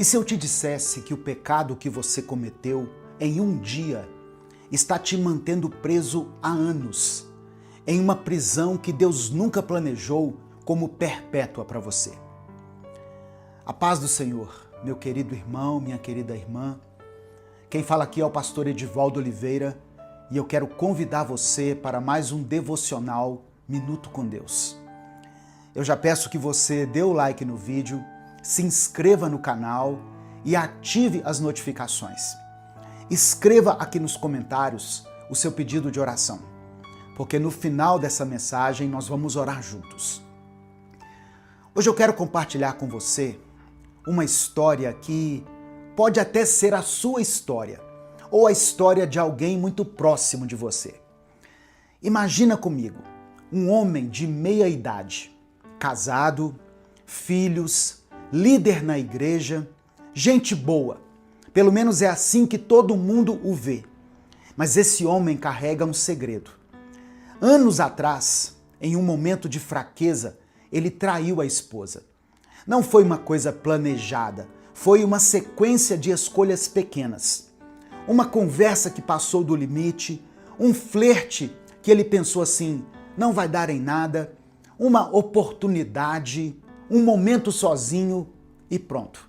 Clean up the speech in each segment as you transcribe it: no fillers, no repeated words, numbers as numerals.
E se eu te dissesse que o pecado que você cometeu em um dia está te mantendo preso há anos, em uma prisão que Deus nunca planejou como perpétua para você? A paz do Senhor, meu querido irmão, minha querida irmã. Quem fala aqui é o pastor Edivaldo Oliveira e eu quero convidar você para mais um devocional Minuto com Deus. Eu já peço que você dê o like no vídeo, se inscreva no canal e ative as notificações. Escreva aqui nos comentários o seu pedido de oração, porque no final dessa mensagem nós vamos orar juntos. Hoje eu quero compartilhar com você uma história que pode até ser a sua história ou a história de alguém muito próximo de você. Imagina comigo um homem de meia idade, casado, filhos, líder na igreja, gente boa. Pelo menos é assim que todo mundo o vê. Mas esse homem carrega um segredo. Anos atrás, em um momento de fraqueza, ele traiu a esposa. Não foi uma coisa planejada, foi uma sequência de escolhas pequenas. Uma conversa que passou do limite, um flerte que ele pensou assim, não vai dar em nada, uma oportunidade, um momento sozinho e pronto.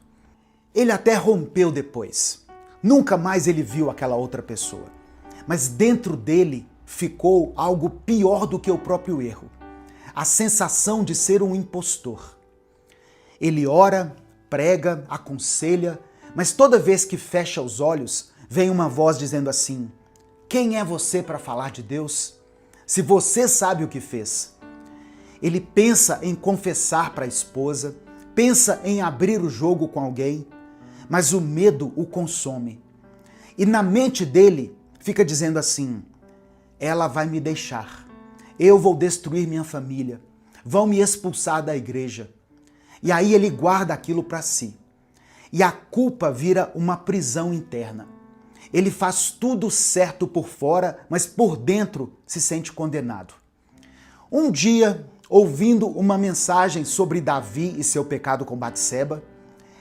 Ele até rompeu depois. Nunca mais ele viu aquela outra pessoa. Mas dentro dele ficou algo pior do que o próprio erro. A sensação de ser um impostor. Ele ora, prega, aconselha, mas toda vez que fecha os olhos, vem uma voz dizendo assim: quem é você para falar de Deus? Se você sabe o que fez. Ele pensa em confessar para a esposa, pensa em abrir o jogo com alguém, mas o medo o consome. E na mente dele fica dizendo assim: ela vai me deixar, eu vou destruir minha família, vão me expulsar da igreja. E aí ele guarda aquilo para si. E a culpa vira uma prisão interna. Ele faz tudo certo por fora, mas por dentro se sente condenado. Um dia, ouvindo uma mensagem sobre Davi e seu pecado com Batseba,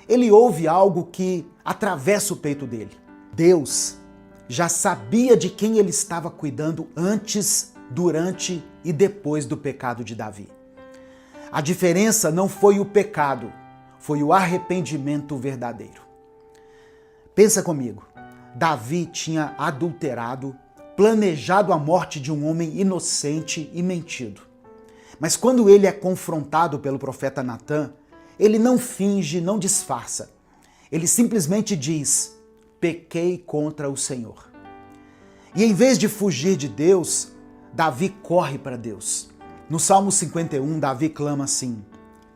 ele ouve algo que atravessa o peito dele. Deus já sabia de quem ele estava cuidando antes, durante e depois do pecado de Davi. A diferença não foi o pecado, foi o arrependimento verdadeiro. Pensa comigo, Davi tinha adulterado, planejado a morte de um homem inocente e mentido. Mas quando ele é confrontado pelo profeta Natã, ele não finge, não disfarça. Ele simplesmente diz: pequei contra o Senhor. E em vez de fugir de Deus, Davi corre para Deus. No Salmo 51, Davi clama assim: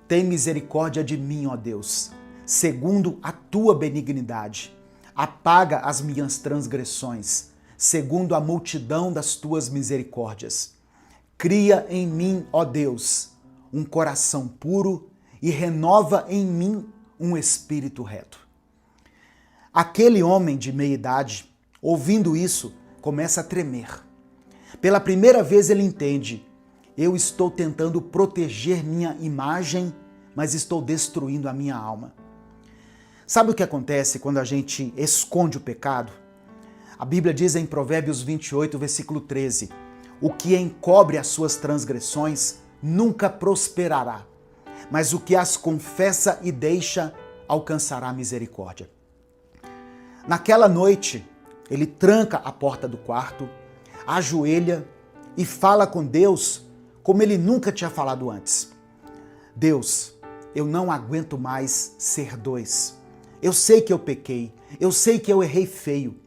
tem misericórdia de mim, ó Deus, segundo a tua benignidade. Apaga as minhas transgressões, segundo a multidão das tuas misericórdias. Cria em mim, ó Deus, um coração puro e renova em mim um espírito reto. Aquele homem de meia idade, ouvindo isso, começa a tremer. Pela primeira vez ele entende: eu estou tentando proteger minha imagem, mas estou destruindo a minha alma. Sabe o que acontece quando a gente esconde o pecado? A Bíblia diz em Provérbios 28, versículo 13, o que encobre as suas transgressões nunca prosperará, mas o que as confessa e deixa alcançará misericórdia. Naquela noite, ele tranca a porta do quarto, ajoelha e fala com Deus como ele nunca tinha falado antes. Deus, eu não aguento mais ser dois. Eu sei que eu pequei, eu sei que eu errei feio,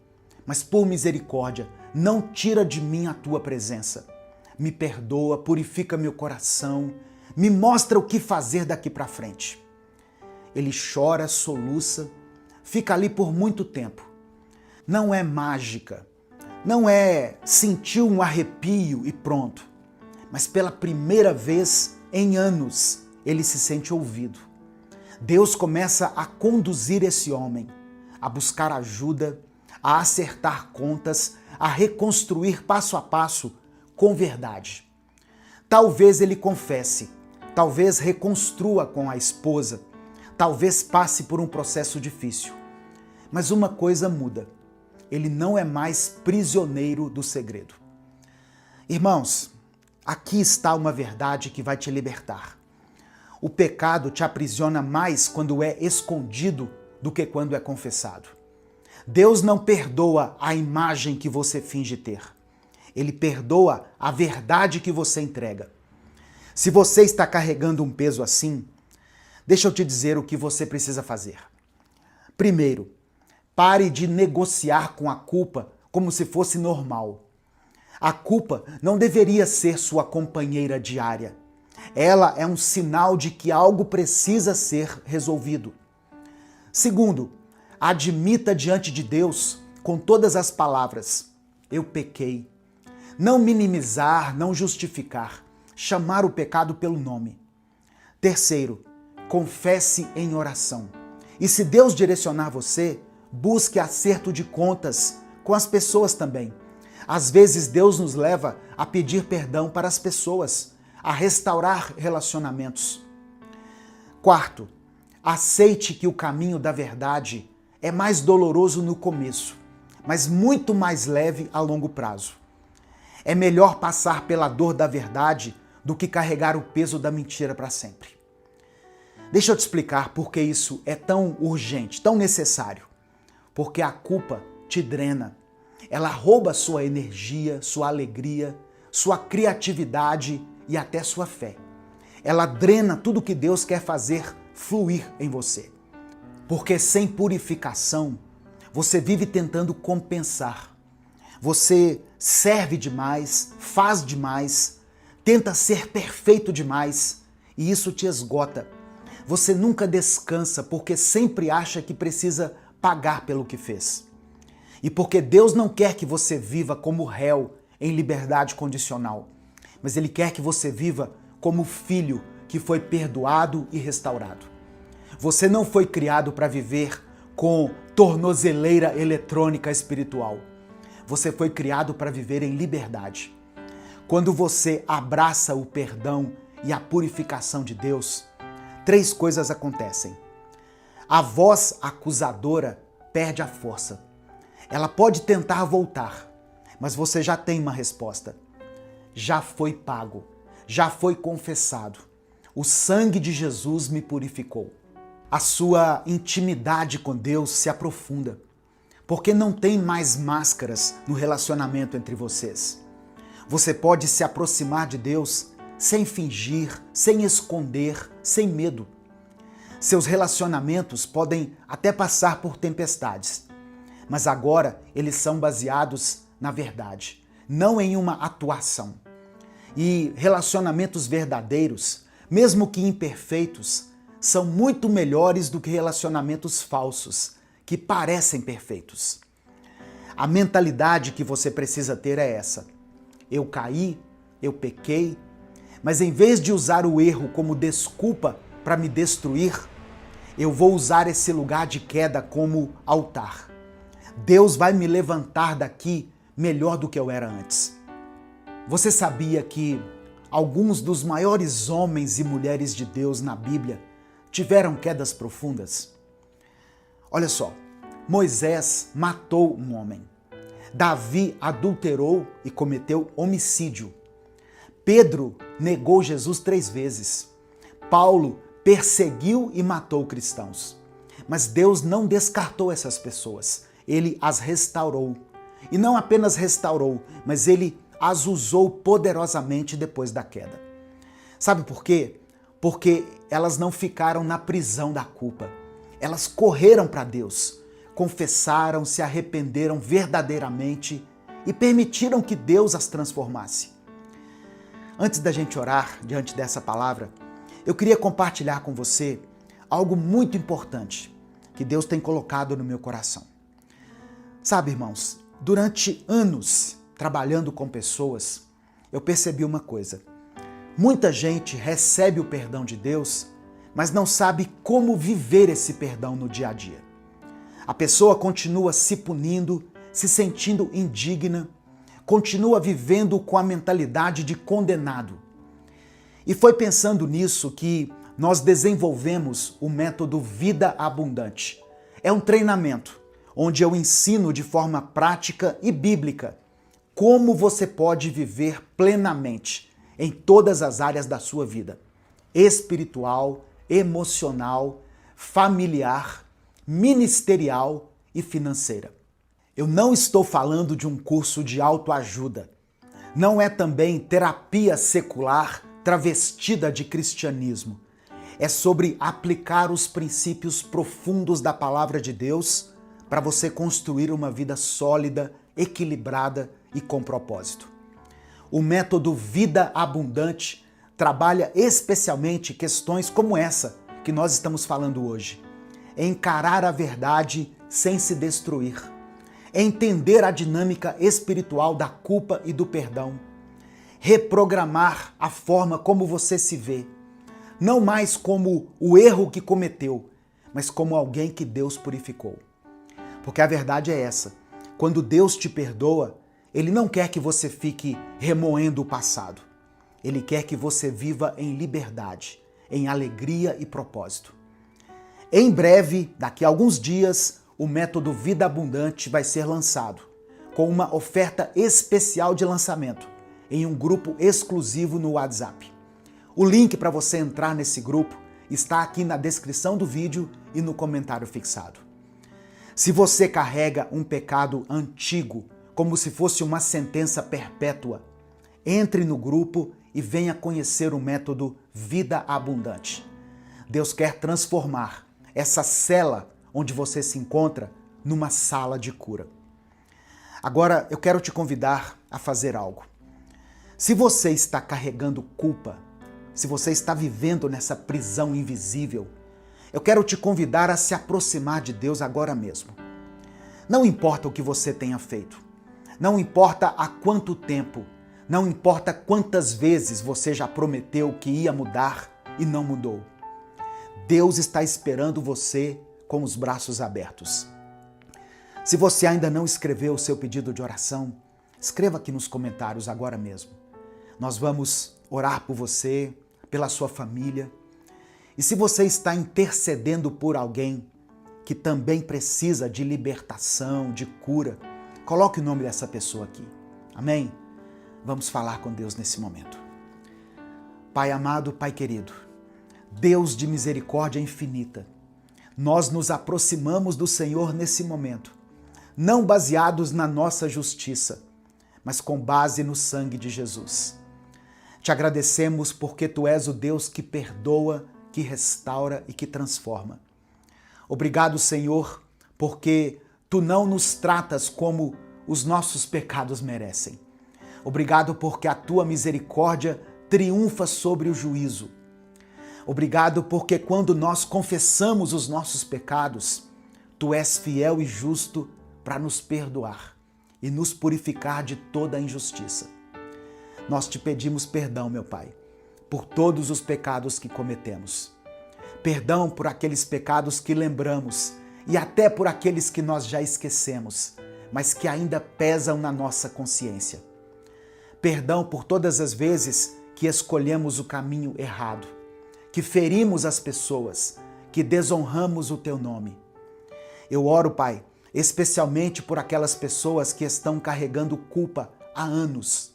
mas por misericórdia, não tira de mim a tua presença. Me perdoa, purifica meu coração, me mostra o que fazer daqui para frente. Ele chora, soluça, fica ali por muito tempo. Não é mágica, não é sentir um arrepio e pronto, mas pela primeira vez em anos ele se sente ouvido. Deus começa a conduzir esse homem, a buscar ajuda, a acertar contas, a reconstruir passo a passo com verdade. Talvez ele confesse, talvez reconstrua com a esposa, talvez passe por um processo difícil. Mas uma coisa muda: ele não é mais prisioneiro do segredo. Irmãos, aqui está uma verdade que vai te libertar. O pecado te aprisiona mais quando é escondido do que quando é confessado. Deus não perdoa a imagem que você finge ter. Ele perdoa a verdade que você entrega. Se você está carregando um peso assim, deixa eu te dizer o que você precisa fazer. Primeiro, pare de negociar com a culpa como se fosse normal. A culpa não deveria ser sua companheira diária. Ela é um sinal de que algo precisa ser resolvido. Segundo, admita diante de Deus com todas as palavras: eu pequei. Não minimizar, não justificar. Chamar o pecado pelo nome. Terceiro, confesse em oração. E se Deus direcionar você, busque acerto de contas com as pessoas também. Às vezes Deus nos leva a pedir perdão para as pessoas, a restaurar relacionamentos. Quarto, aceite que o caminho da verdade é mais doloroso no começo, mas muito mais leve a longo prazo. É melhor passar pela dor da verdade do que carregar o peso da mentira para sempre. Deixa eu te explicar por que isso é tão urgente, tão necessário. Porque a culpa te drena. Ela rouba sua energia, sua alegria, sua criatividade e até sua fé. Ela drena tudo que Deus quer fazer fluir em você. Porque sem purificação, você vive tentando compensar. Você serve demais, faz demais, tenta ser perfeito demais e isso te esgota. Você nunca descansa porque sempre acha que precisa pagar pelo que fez. E porque Deus não quer que você viva como réu em liberdade condicional, mas Ele quer que você viva como filho que foi perdoado e restaurado. Você não foi criado para viver com tornozeleira eletrônica espiritual. Você foi criado para viver em liberdade. Quando você abraça o perdão e a purificação de Deus, 3 coisas acontecem. A voz acusadora perde a força. Ela pode tentar voltar, mas você já tem uma resposta. Já foi pago, já foi confessado. O sangue de Jesus me purificou. A sua intimidade com Deus se aprofunda, porque não tem mais máscaras no relacionamento entre vocês. Você pode se aproximar de Deus sem fingir, sem esconder, sem medo. Seus relacionamentos podem até passar por tempestades, mas agora eles são baseados na verdade, não em uma atuação. E relacionamentos verdadeiros, mesmo que imperfeitos, são muito melhores do que relacionamentos falsos, que parecem perfeitos. A mentalidade que você precisa ter é essa: eu caí, eu pequei, mas em vez de usar o erro como desculpa para me destruir, eu vou usar esse lugar de queda como altar. Deus vai me levantar daqui melhor do que eu era antes. Você sabia que alguns dos maiores homens e mulheres de Deus na Bíblia tiveram quedas profundas? Olha só, Moisés matou um homem. Davi adulterou e cometeu homicídio. Pedro negou Jesus 3 vezes. Paulo perseguiu e matou cristãos. Mas Deus não descartou essas pessoas. Ele as restaurou. E não apenas restaurou, mas Ele as usou poderosamente depois da queda. Sabe por quê? Porque elas não ficaram na prisão da culpa. Elas correram para Deus, confessaram, se arrependeram verdadeiramente e permitiram que Deus as transformasse. Antes da gente orar diante dessa palavra, eu queria compartilhar com você algo muito importante que Deus tem colocado no meu coração. Sabe, irmãos, durante anos trabalhando com pessoas, eu percebi uma coisa. Muita gente recebe o perdão de Deus, mas não sabe como viver esse perdão no dia a dia. A pessoa continua se punindo, se sentindo indigna, continua vivendo com a mentalidade de condenado. E foi pensando nisso que, nós desenvolvemos o método Vida Abundante. É um treinamento onde eu ensino de forma prática e bíblica como você pode viver plenamente em todas as áreas da sua vida: espiritual, emocional, familiar, ministerial e financeira. Eu não estou falando de um curso de autoajuda. Não é também terapia secular travestida de cristianismo. É sobre aplicar os princípios profundos da palavra de Deus para você construir uma vida sólida, equilibrada e com propósito. O método Vida Abundante trabalha especialmente questões como essa que nós estamos falando hoje. Encarar a verdade sem se destruir. Entender a dinâmica espiritual da culpa e do perdão. Reprogramar a forma como você se vê. Não mais como o erro que cometeu, mas como alguém que Deus purificou. Porque a verdade é essa: quando Deus te perdoa, Ele não quer que você fique remoendo o passado. Ele quer que você viva em liberdade, em alegria e propósito. Em breve, daqui a alguns dias, o método Vida Abundante vai ser lançado, com uma oferta especial de lançamento, em um grupo exclusivo no WhatsApp. O link para você entrar nesse grupo está aqui na descrição do vídeo e no comentário fixado. Se você carrega um pecado antigo, como se fosse uma sentença perpétua, entre no grupo e venha conhecer o método Vida Abundante. Deus quer transformar essa cela onde você se encontra numa sala de cura. Agora eu quero te convidar a fazer algo. Se você está carregando culpa, se você está vivendo nessa prisão invisível, eu quero te convidar a se aproximar de Deus agora mesmo. Não importa o que você tenha feito, não importa há quanto tempo, não importa quantas vezes você já prometeu que ia mudar e não mudou. Deus está esperando você com os braços abertos. Se você ainda não escreveu o seu pedido de oração, escreva aqui nos comentários agora mesmo. Nós vamos orar por você, pela sua família. E se você está intercedendo por alguém que também precisa de libertação, de cura, coloque o nome dessa pessoa aqui. Amém? Vamos falar com Deus nesse momento. Pai amado, Pai querido, Deus de misericórdia infinita, nós nos aproximamos do Senhor nesse momento, não baseados na nossa justiça, mas com base no sangue de Jesus. Te agradecemos porque Tu és o Deus que perdoa, que restaura e que transforma. Obrigado, Senhor, porque Tu não nos tratas como os nossos pecados merecem. Obrigado porque a Tua misericórdia triunfa sobre o juízo. Obrigado porque quando nós confessamos os nossos pecados, Tu és fiel e justo para nos perdoar e nos purificar de toda a injustiça. Nós te pedimos perdão, meu Pai, por todos os pecados que cometemos. Perdão por aqueles pecados que lembramos e até por aqueles que nós já esquecemos, mas que ainda pesam na nossa consciência. Perdão por todas as vezes que escolhemos o caminho errado, que ferimos as pessoas, que desonramos o Teu nome. Eu oro, Pai, especialmente por aquelas pessoas que estão carregando culpa há anos,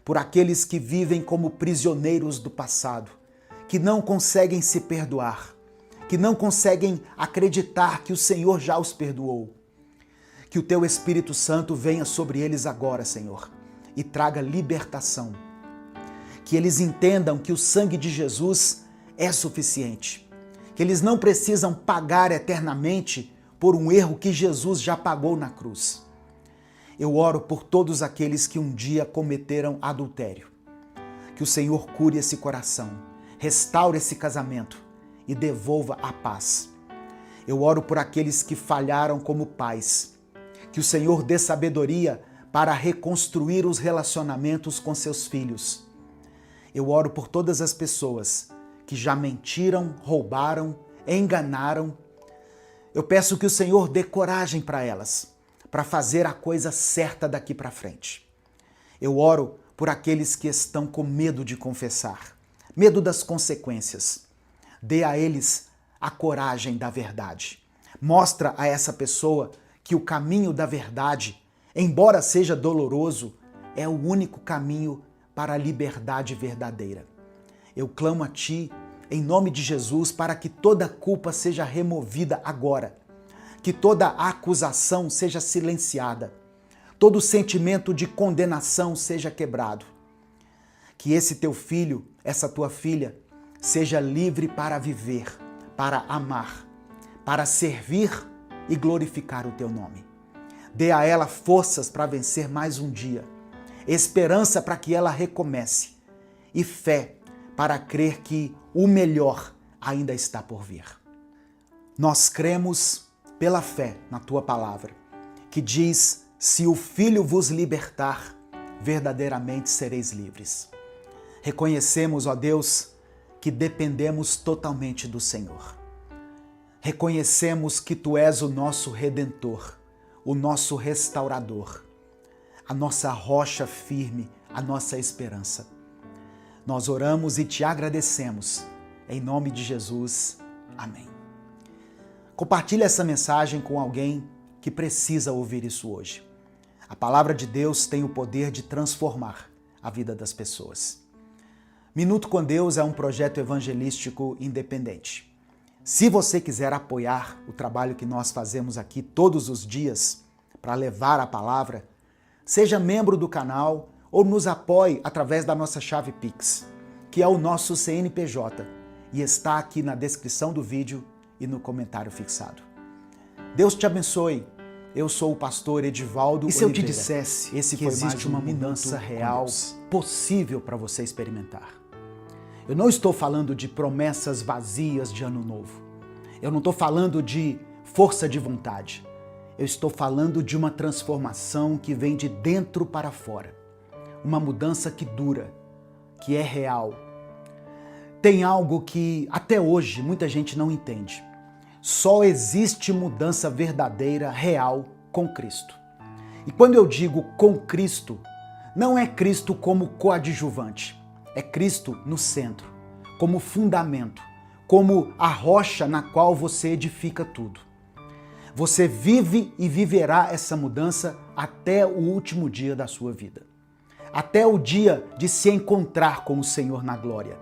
por aqueles que vivem como prisioneiros do passado, que não conseguem se perdoar, que não conseguem acreditar que o Senhor já os perdoou. Que o Teu Espírito Santo venha sobre eles agora, Senhor, e traga libertação. Que eles entendam que o sangue de Jesus é suficiente, que eles não precisam pagar eternamente por um erro que Jesus já pagou na cruz. Eu oro por todos aqueles que um dia cometeram adultério. Que o Senhor cure esse coração, restaure esse casamento e devolva a paz. Eu oro por aqueles que falharam como pais. Que o Senhor dê sabedoria para reconstruir os relacionamentos com seus filhos. Eu oro por todas as pessoas que já mentiram, roubaram, enganaram. Eu peço que o Senhor dê coragem para elas, para fazer a coisa certa daqui para frente. Eu oro por aqueles que estão com medo de confessar, medo das consequências. Dê a eles a coragem da verdade. Mostra a essa pessoa que o caminho da verdade, embora seja doloroso, é o único caminho para a liberdade verdadeira. Eu clamo a Ti, em nome de Jesus, para que toda culpa seja removida agora, que toda acusação seja silenciada, todo sentimento de condenação seja quebrado. Que esse teu filho, essa tua filha, seja livre para viver, para amar, para servir e glorificar o teu nome. Dê a ela forças para vencer mais um dia, esperança para que ela recomece e fé para crer que o melhor ainda está por vir. Nós cremos pela fé na tua palavra, que diz: se o Filho vos libertar, verdadeiramente sereis livres. Reconhecemos, ó Deus, que dependemos totalmente do Senhor. Reconhecemos que Tu és o nosso Redentor, o nosso Restaurador, a nossa rocha firme, a nossa esperança. Nós oramos e Te agradecemos. Em nome de Jesus. Amém. Compartilhe essa mensagem com alguém que precisa ouvir isso hoje. A palavra de Deus tem o poder de transformar a vida das pessoas. Minuto com Deus é um projeto evangelístico independente. Se você quiser apoiar o trabalho que nós fazemos aqui todos os dias para levar a palavra, seja membro do canal ou nos apoie através da nossa chave Pix, que é o nosso CNPJ, e está aqui na descrição do vídeo e no comentário fixado. Deus te abençoe. Eu sou o pastor Edivaldo Oliveira. E se eu te dissesse que existe uma mudança real possível para você experimentar? Eu não estou falando de promessas vazias de ano novo. Eu não estou falando de força de vontade. Eu estou falando de uma transformação que vem de dentro para fora. Uma mudança que dura, que é real. Tem algo que até hoje muita gente não entende. Só existe mudança verdadeira, real, com Cristo. E quando eu digo com Cristo, não é Cristo como coadjuvante. É Cristo no centro, como fundamento, como a rocha na qual você edifica tudo. Você vive e viverá essa mudança até o último dia da sua vida. Até o dia de se encontrar com o Senhor na glória.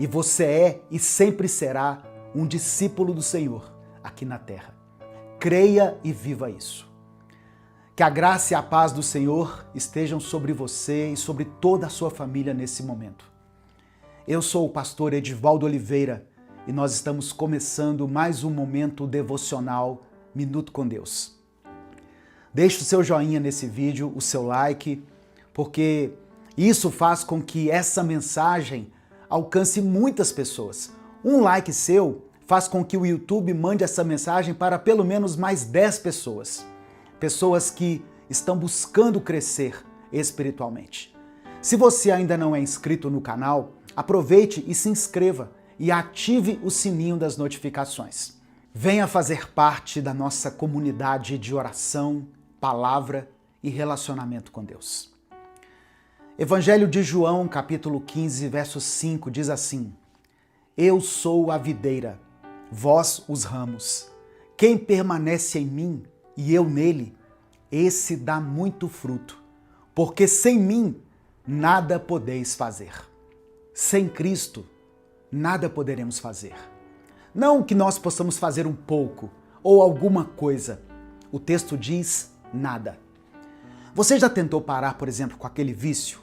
E você é e sempre será um discípulo do Senhor aqui na terra. Creia e viva isso. Que a graça e a paz do Senhor estejam sobre você e sobre toda a sua família nesse momento. Eu sou o pastor Edivaldo Oliveira e nós estamos começando mais um momento devocional Minuto com Deus. Deixe o seu joinha nesse vídeo, o seu like, porque isso faz com que essa mensagem alcance muitas pessoas. Um like seu faz com que o YouTube mande essa mensagem para pelo menos mais 10 pessoas. Pessoas que estão buscando crescer espiritualmente. Se você ainda não é inscrito no canal, aproveite e se inscreva e ative o sininho das notificações. Venha fazer parte da nossa comunidade de oração, palavra e relacionamento com Deus. Evangelho de João, capítulo 15, verso 5, diz assim: Eu sou a videira, vós os ramos. Quem permanece em mim e eu nele, esse dá muito fruto, porque sem mim nada podeis fazer. Sem Cristo, nada poderemos fazer. Não que nós possamos fazer um pouco ou alguma coisa. O texto diz nada. Você já tentou parar, por exemplo, com aquele vício?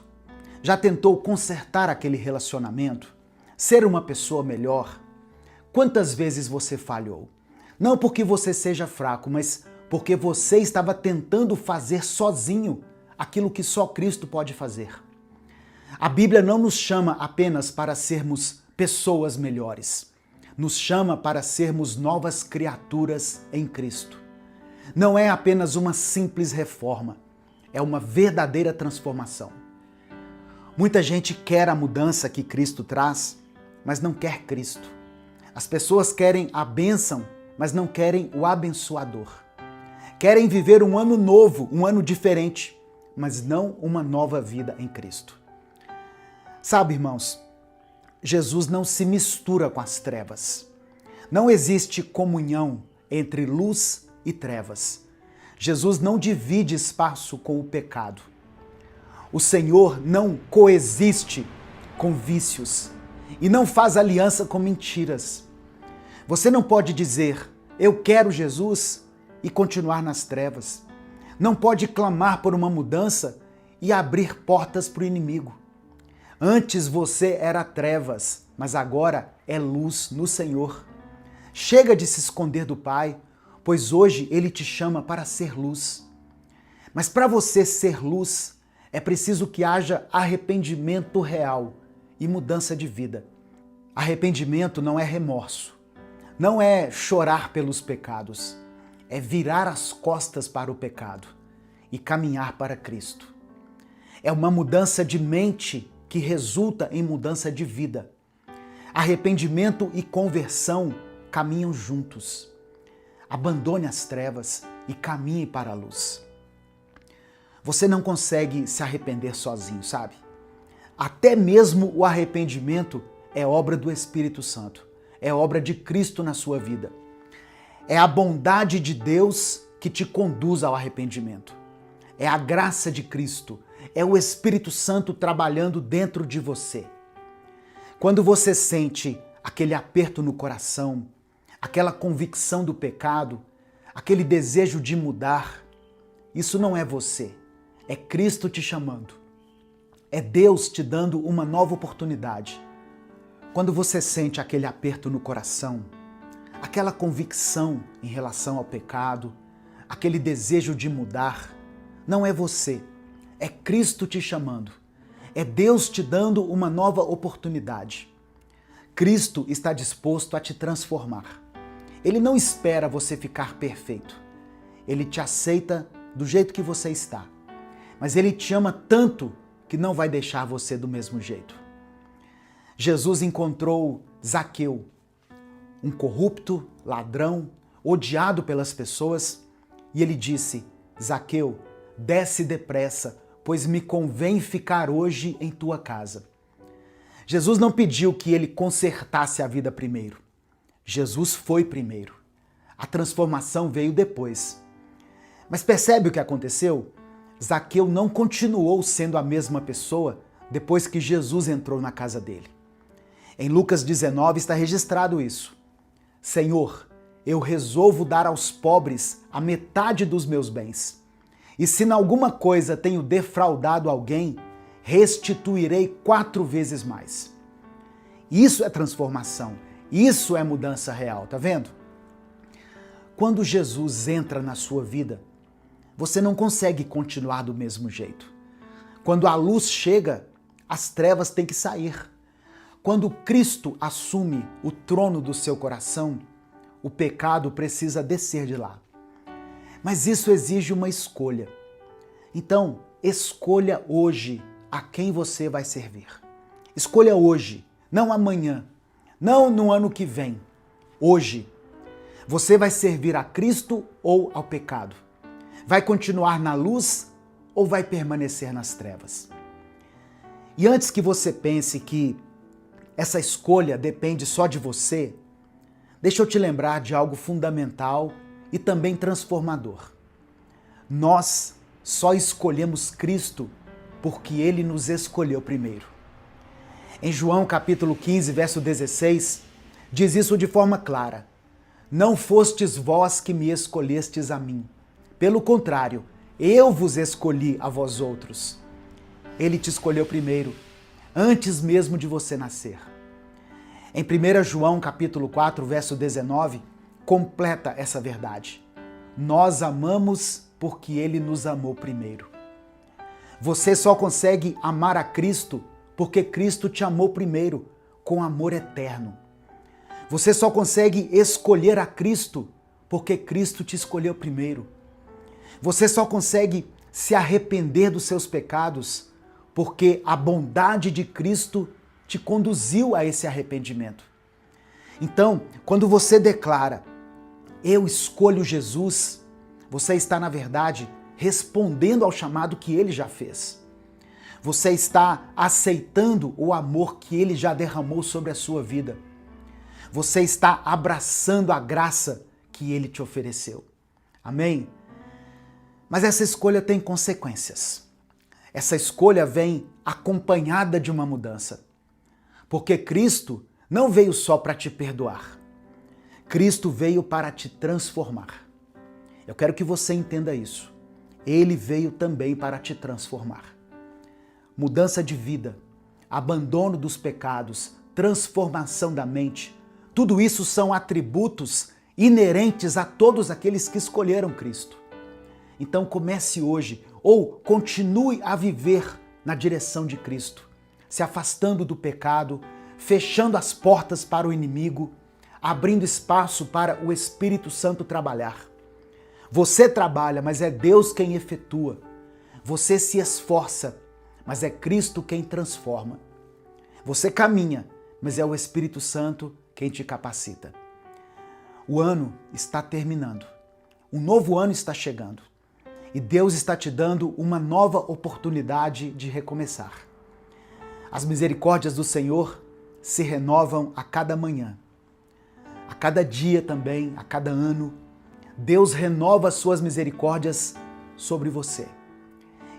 Já tentou consertar aquele relacionamento? Ser uma pessoa melhor? Quantas vezes você falhou? Não porque você seja fraco, mas porque você estava tentando fazer sozinho aquilo que só Cristo pode fazer. A Bíblia não nos chama apenas para sermos pessoas melhores. Nos chama para sermos novas criaturas em Cristo. Não é apenas uma simples reforma, é uma verdadeira transformação. Muita gente quer a mudança que Cristo traz, mas não quer Cristo. As pessoas querem a bênção, mas não querem o abençoador. Querem viver um ano novo, um ano diferente, mas não uma nova vida em Cristo. Sabe, irmãos, Jesus não se mistura com as trevas. Não existe comunhão entre luz e trevas. Jesus não divide espaço com o pecado. O Senhor não coexiste com vícios e não faz aliança com mentiras. Você não pode dizer, eu quero Jesus, e continuar nas trevas. Não pode clamar por uma mudança e abrir portas para o inimigo. Antes você era trevas, mas agora é luz no Senhor. Chega de se esconder do Pai, pois hoje Ele te chama para ser luz. Mas para você ser luz, é preciso que haja arrependimento real e mudança de vida. Arrependimento não é remorso, não é chorar pelos pecados, é virar as costas para o pecado e caminhar para Cristo. É uma mudança de mente que resulta em mudança de vida. Arrependimento e conversão caminham juntos. Abandone as trevas e caminhe para a luz. Você não consegue se arrepender sozinho, sabe? Até mesmo o arrependimento é obra do Espírito Santo, é obra de Cristo na sua vida. É a bondade de Deus que te conduz ao arrependimento. É a graça de Cristo, é o Espírito Santo trabalhando dentro de você. Quando você sente aquele aperto no coração, aquela convicção do pecado, aquele desejo de mudar, isso não é você, é Cristo te chamando. É Deus te dando uma nova oportunidade. Quando você sente aquele aperto no coração, aquela convicção em relação ao pecado, aquele desejo de mudar, não é você, é Cristo te chamando. É Deus te dando uma nova oportunidade. Cristo está disposto a te transformar. Ele não espera você ficar perfeito. Ele te aceita do jeito que você está. Mas Ele te ama tanto que não vai deixar você do mesmo jeito. Jesus encontrou Zaqueu, um corrupto, ladrão, odiado pelas pessoas, e ele disse, Zaqueu, desce depressa, pois me convém ficar hoje em tua casa. Jesus não pediu que ele consertasse a vida primeiro. Jesus foi primeiro. A transformação veio depois. Mas percebe o que aconteceu? Zaqueu não continuou sendo a mesma pessoa depois que Jesus entrou na casa dele. Em Lucas 19 está registrado isso. Senhor, eu resolvo dar aos pobres a metade dos meus bens. E se em alguma coisa tenho defraudado alguém, restituirei 4 vezes mais. Isso é transformação. Isso é mudança real, tá vendo? Quando Jesus entra na sua vida, você não consegue continuar do mesmo jeito. Quando a luz chega, as trevas têm que sair. Quando Cristo assume o trono do seu coração, o pecado precisa descer de lá. Mas isso exige uma escolha. Então, escolha hoje a quem você vai servir. Escolha hoje, não amanhã, não no ano que vem. Hoje, você vai servir a Cristo ou ao pecado? Vai continuar na luz ou vai permanecer nas trevas? E antes que você pense que essa escolha depende só de você, deixa eu te lembrar de algo fundamental e também transformador. Nós só escolhemos Cristo porque Ele nos escolheu primeiro. Em João capítulo 15, verso 16, diz isso de forma clara. Não fostes vós que me escolhestes a mim. Pelo contrário, eu vos escolhi a vós outros. Ele te escolheu primeiro, antes mesmo de você nascer. Em 1 João capítulo 4, verso 19, completa essa verdade. Nós amamos porque Ele nos amou primeiro. Você só consegue amar a Cristo porque Cristo te amou primeiro, com amor eterno. Você só consegue escolher a Cristo porque Cristo te escolheu primeiro. Você só consegue se arrepender dos seus pecados porque a bondade de Cristo te conduziu a esse arrependimento. Então, quando você declara, eu escolho Jesus, você está, na verdade, respondendo ao chamado que Ele já fez. Você está aceitando o amor que Ele já derramou sobre a sua vida. Você está abraçando a graça que Ele te ofereceu. Amém? Mas essa escolha tem consequências. Essa escolha vem acompanhada de uma mudança. Porque Cristo não veio só para te perdoar. Cristo veio para te transformar. Eu quero que você entenda isso. Ele veio também para te transformar. Mudança de vida, abandono dos pecados, transformação da mente, tudo isso são atributos inerentes a todos aqueles que escolheram Cristo. Então comece hoje ou continue a viver na direção de Cristo, se afastando do pecado, fechando as portas para o inimigo, abrindo espaço para o Espírito Santo trabalhar. Você trabalha, mas é Deus quem efetua. Você se esforça, mas é Cristo quem transforma. Você caminha, mas é o Espírito Santo quem te capacita. O ano está terminando. Um novo ano está chegando. E Deus está te dando uma nova oportunidade de recomeçar. As misericórdias do Senhor se renovam a cada manhã. A cada dia também, a cada ano, Deus renova as suas misericórdias sobre você.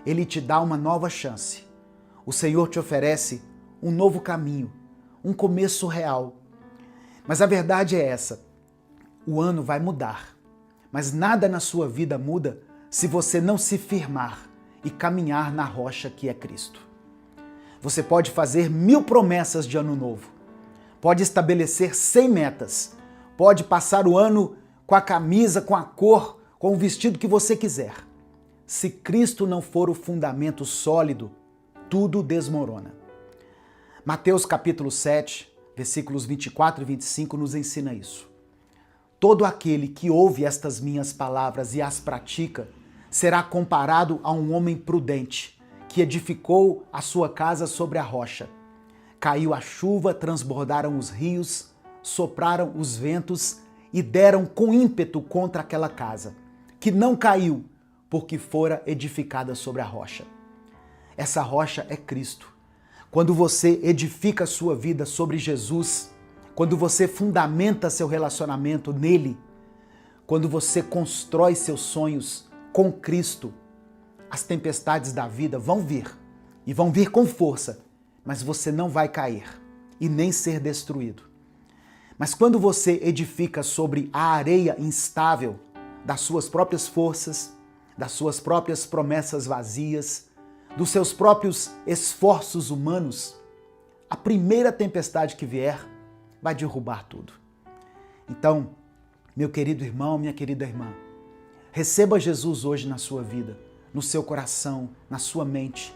Ele te dá uma nova chance. O Senhor te oferece um novo caminho, um começo real. Mas a verdade é essa: o ano vai mudar, mas nada na sua vida muda se você não se firmar e caminhar na rocha que é Cristo. Você pode fazer 1000 promessas de ano novo, pode estabelecer 100 metas, pode passar o ano com a camisa, com a cor, com o vestido que você quiser. Se Cristo não for o fundamento sólido, tudo desmorona. Mateus capítulo 7, versículos 24 e 25 nos ensina isso. Todo aquele que ouve estas minhas palavras e as pratica será comparado a um homem prudente que edificou a sua casa sobre a rocha. Caiu a chuva, transbordaram os rios, sopraram os ventos e deram com ímpeto contra aquela casa, que não caiu, porque fora edificada sobre a rocha. Essa rocha é Cristo. Quando você edifica a sua vida sobre Jesus, quando você fundamenta seu relacionamento nele, quando você constrói seus sonhos com Cristo, as tempestades da vida vão vir, e vão vir com força, mas você não vai cair e nem ser destruído. Mas quando você edifica sobre a areia instável das suas próprias forças, das suas próprias promessas vazias, dos seus próprios esforços humanos, a primeira tempestade que vier vai derrubar tudo. Então, meu querido irmão, minha querida irmã, receba Jesus hoje na sua vida, no seu coração, na sua mente.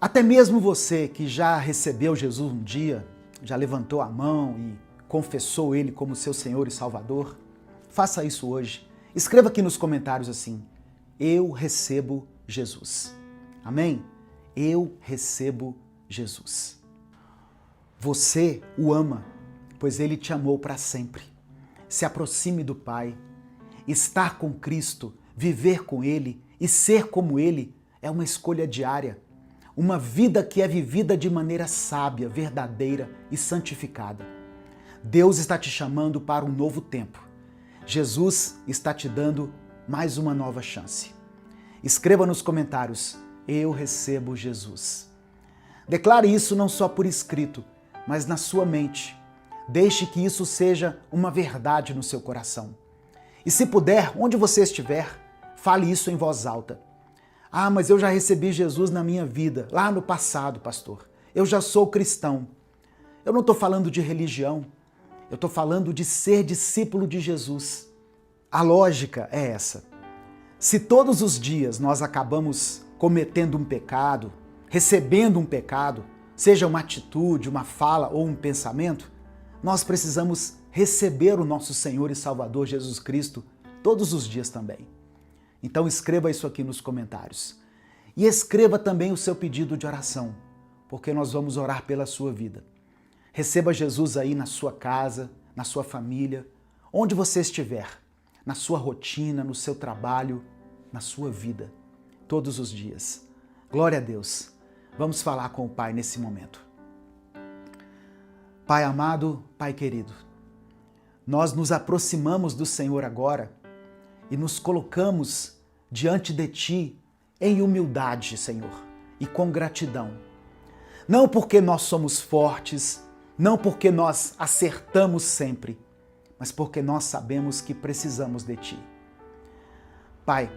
Até mesmo você que já recebeu Jesus um dia, já levantou a mão e confessou Ele como seu Senhor e Salvador, faça isso hoje. Escreva aqui nos comentários assim: eu recebo Jesus. Amém? Eu recebo Jesus. Você o ama, pois Ele te amou para sempre. Se aproxime do Pai. Estar com Cristo, viver com Ele e ser como Ele é uma escolha diária. Uma vida que é vivida de maneira sábia, verdadeira e santificada. Deus está te chamando para um novo tempo. Jesus está te dando mais uma nova chance. Escreva nos comentários: eu recebo Jesus. Declare isso não só por escrito, mas na sua mente. Deixe que isso seja uma verdade no seu coração. E se puder, onde você estiver, fale isso em voz alta. Ah, mas eu já recebi Jesus na minha vida, lá no passado, pastor. Eu já sou cristão. Eu não estou falando de religião, eu estou falando de ser discípulo de Jesus. A lógica é essa. Se todos os dias nós acabamos cometendo um pecado, recebendo um pecado, seja uma atitude, uma fala ou um pensamento, nós precisamos receber o nosso Senhor e Salvador Jesus Cristo todos os dias também. Então escreva isso aqui nos comentários. E escreva também o seu pedido de oração, porque nós vamos orar pela sua vida. Receba Jesus aí na sua casa, na sua família, onde você estiver, na sua rotina, no seu trabalho, na sua vida, todos os dias. Glória a Deus. Vamos falar com o Pai nesse momento. Pai amado, Pai querido, nós nos aproximamos do Senhor agora e nos colocamos diante de Ti em humildade, Senhor, e com gratidão. Não porque nós somos fortes, não porque nós acertamos sempre, mas porque nós sabemos que precisamos de Ti. Pai,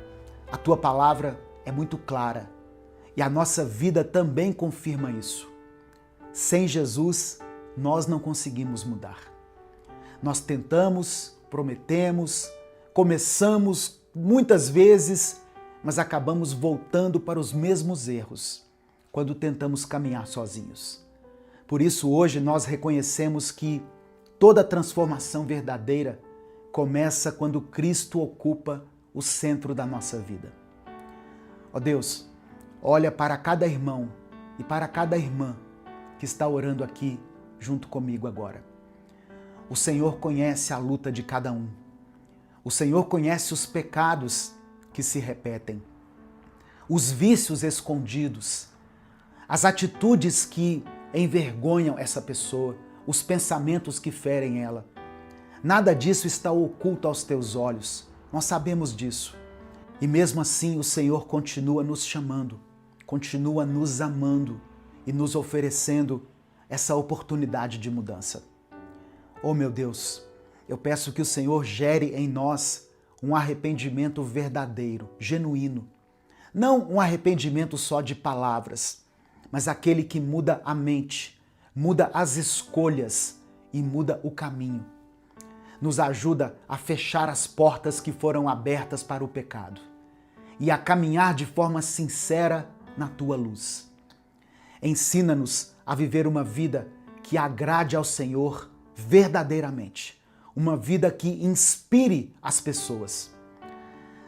a Tua palavra é muito clara e a nossa vida também confirma isso. Sem Jesus, nós não conseguimos mudar. Nós tentamos, prometemos, começamos muitas vezes, mas acabamos voltando para os mesmos erros quando tentamos caminhar sozinhos. Por isso, hoje nós reconhecemos que toda transformação verdadeira começa quando Cristo ocupa o centro da nossa vida. Ó Deus, olha para cada irmão e para cada irmã que está orando aqui junto comigo agora. O Senhor conhece a luta de cada um. O Senhor conhece os pecados que se repetem, os vícios escondidos, as atitudes que envergonham essa pessoa, os pensamentos que ferem ela. Nada disso está oculto aos teus olhos. Nós sabemos disso. E mesmo assim o Senhor continua nos chamando, continua nos amando e nos oferecendo essa oportunidade de mudança. Oh meu Deus, eu peço que o Senhor gere em nós um arrependimento verdadeiro, genuíno. Não um arrependimento só de palavras, mas aquele que muda a mente, muda as escolhas e muda o caminho. Nos ajuda a fechar as portas que foram abertas para o pecado e a caminhar de forma sincera na Tua luz. Ensina-nos a viver uma vida que agrade ao Senhor verdadeiramente, uma vida que inspire as pessoas.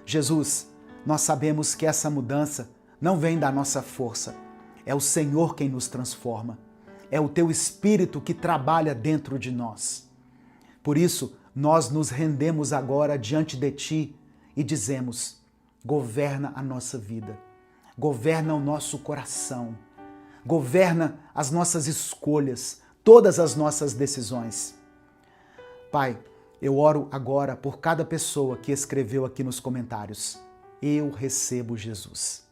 Jesus, nós sabemos que essa mudança não vem da nossa força, é o Senhor quem nos transforma, é o Teu Espírito que trabalha dentro de nós. Por isso, nós nos rendemos agora diante de Ti e dizemos: governa a nossa vida, governa o nosso coração, governa as nossas escolhas, todas as nossas decisões. Pai, eu oro agora por cada pessoa que escreveu aqui nos comentários: eu recebo Jesus.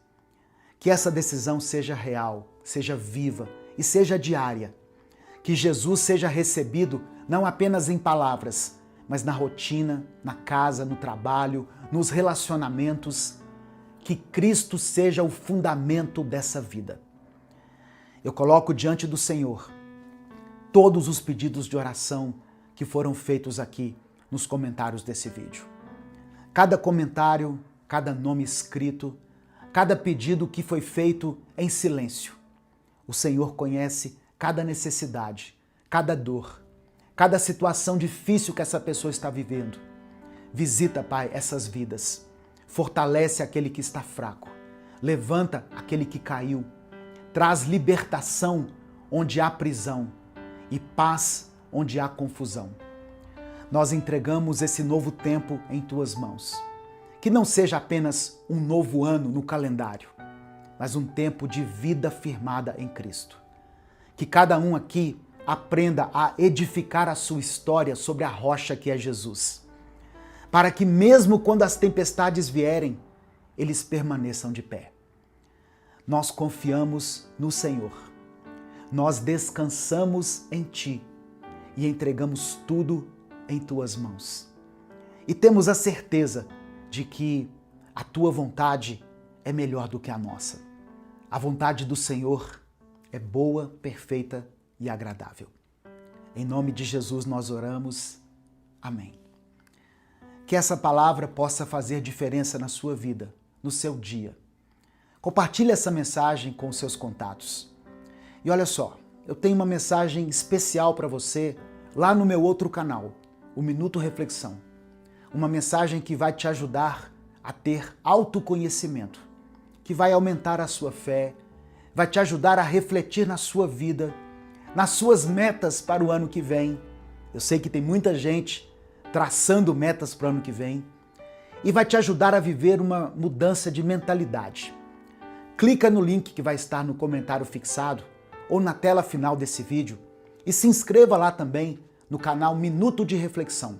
Que essa decisão seja real, seja viva e seja diária. Que Jesus seja recebido não apenas em palavras, mas na rotina, na casa, no trabalho, nos relacionamentos. Que Cristo seja o fundamento dessa vida. Eu coloco diante do Senhor todos os pedidos de oração que foram feitos aqui nos comentários desse vídeo. Cada comentário, cada nome escrito, cada pedido que foi feito em silêncio. O Senhor conhece cada necessidade, cada dor, cada situação difícil que essa pessoa está vivendo. Visita, Pai, essas vidas. Fortalece aquele que está fraco. Levanta aquele que caiu. Traz libertação onde há prisão e paz onde há confusão. Nós entregamos esse novo tempo em Tuas mãos. Que não seja apenas um novo ano no calendário, mas um tempo de vida firmada em Cristo. Que cada um aqui aprenda a edificar a sua história sobre a rocha que é Jesus, para que mesmo quando as tempestades vierem, eles permaneçam de pé. Nós confiamos no Senhor, nós descansamos em Ti e entregamos tudo em Tuas mãos. E temos a certeza de que a Tua vontade é melhor do que a nossa. A vontade do Senhor é boa, perfeita e agradável. Em nome de Jesus nós oramos. Amém. Que essa palavra possa fazer diferença na sua vida, no seu dia. Compartilhe essa mensagem com os seus contatos. E olha só, eu tenho uma mensagem especial para você lá no meu outro canal, o Minuto Reflexão. Uma mensagem que vai te ajudar a ter autoconhecimento, que vai aumentar a sua fé, vai te ajudar a refletir na sua vida, nas suas metas para o ano que vem. Eu sei que tem muita gente traçando metas para o ano que vem, e vai te ajudar a viver uma mudança de mentalidade. clica no link que vai estar no comentário fixado ou na tela final desse vídeo e se inscreva lá também no canal Minuto de Reflexão.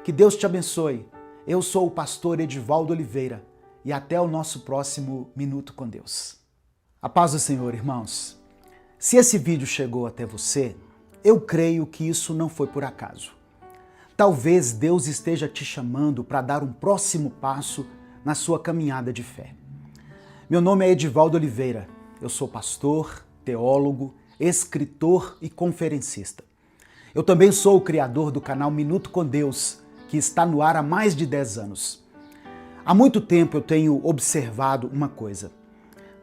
Que Deus te abençoe. Eu sou o pastor Edivaldo Oliveira e até o nosso próximo Minuto com Deus. A paz do Senhor, irmãos. Se esse vídeo chegou até você, eu creio que isso não foi por acaso. Talvez Deus esteja te chamando para dar um próximo passo na sua caminhada de fé. Meu nome é Edivaldo Oliveira, eu sou pastor, teólogo, escritor e conferencista. Eu também sou o criador do canal Minuto com Deus, que está no ar há mais de 10 anos. Há muito tempo eu tenho observado uma coisa.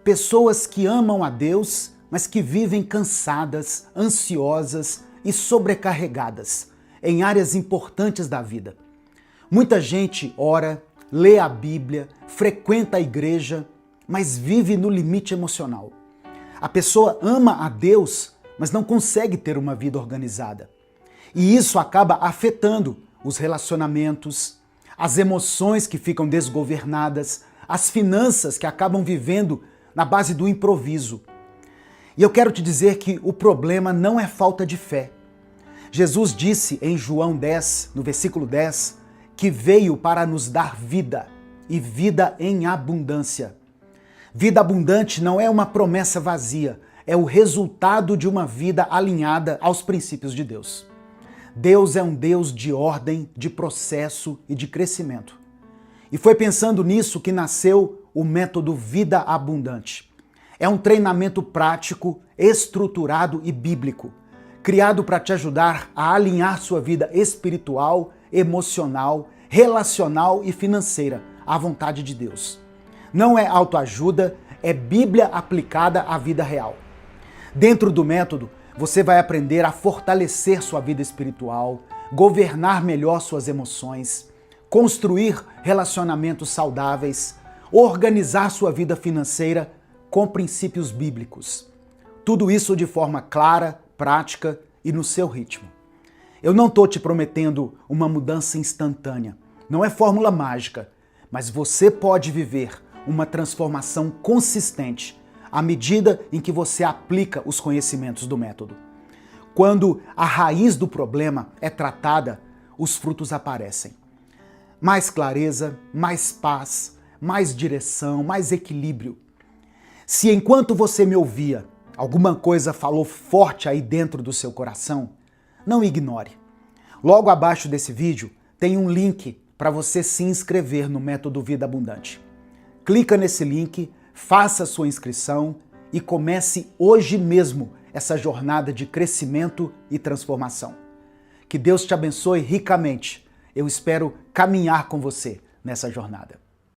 Pessoas que amam a Deus, mas que vivem cansadas, ansiosas e sobrecarregadas em áreas importantes da vida. Muita gente ora, lê a Bíblia, frequenta a igreja, mas vive no limite emocional. A pessoa ama a Deus, mas não consegue ter uma vida organizada. E isso acaba afetando os relacionamentos, as emoções que ficam desgovernadas, as finanças que acabam vivendo na base do improviso. E eu quero te dizer que o problema não é falta de fé. Jesus disse em João 10, no versículo 10, que veio para nos dar vida e vida em abundância. Vida abundante não é uma promessa vazia, é o resultado de uma vida alinhada aos princípios de Deus. Deus é um Deus de ordem, de processo e de crescimento. E foi pensando nisso que nasceu o método Vida Abundante. É um treinamento prático, estruturado e bíblico, criado para te ajudar a alinhar sua vida espiritual, emocional, relacional e financeira à vontade de Deus. Não é autoajuda, é Bíblia aplicada à vida real. Dentro do método, você vai aprender a fortalecer sua vida espiritual, governar melhor suas emoções, construir relacionamentos saudáveis, organizar sua vida financeira com princípios bíblicos. Tudo isso de forma clara, prática e no seu ritmo. Eu não estou te prometendo uma mudança instantânea, não é fórmula mágica, mas você pode viver uma transformação consistente à medida em que você aplica os conhecimentos do método. Quando a raiz do problema é tratada, os frutos aparecem. Mais clareza, mais paz, mais direção, mais equilíbrio. Se enquanto você me ouvia, alguma coisa falou forte aí dentro do seu coração, não ignore. Logo abaixo desse vídeo tem um link para você se inscrever no método Vida Abundante. Clica nesse link, faça sua inscrição e comece hoje mesmo essa jornada de crescimento e transformação. Que Deus te abençoe ricamente. Eu espero caminhar com você nessa jornada.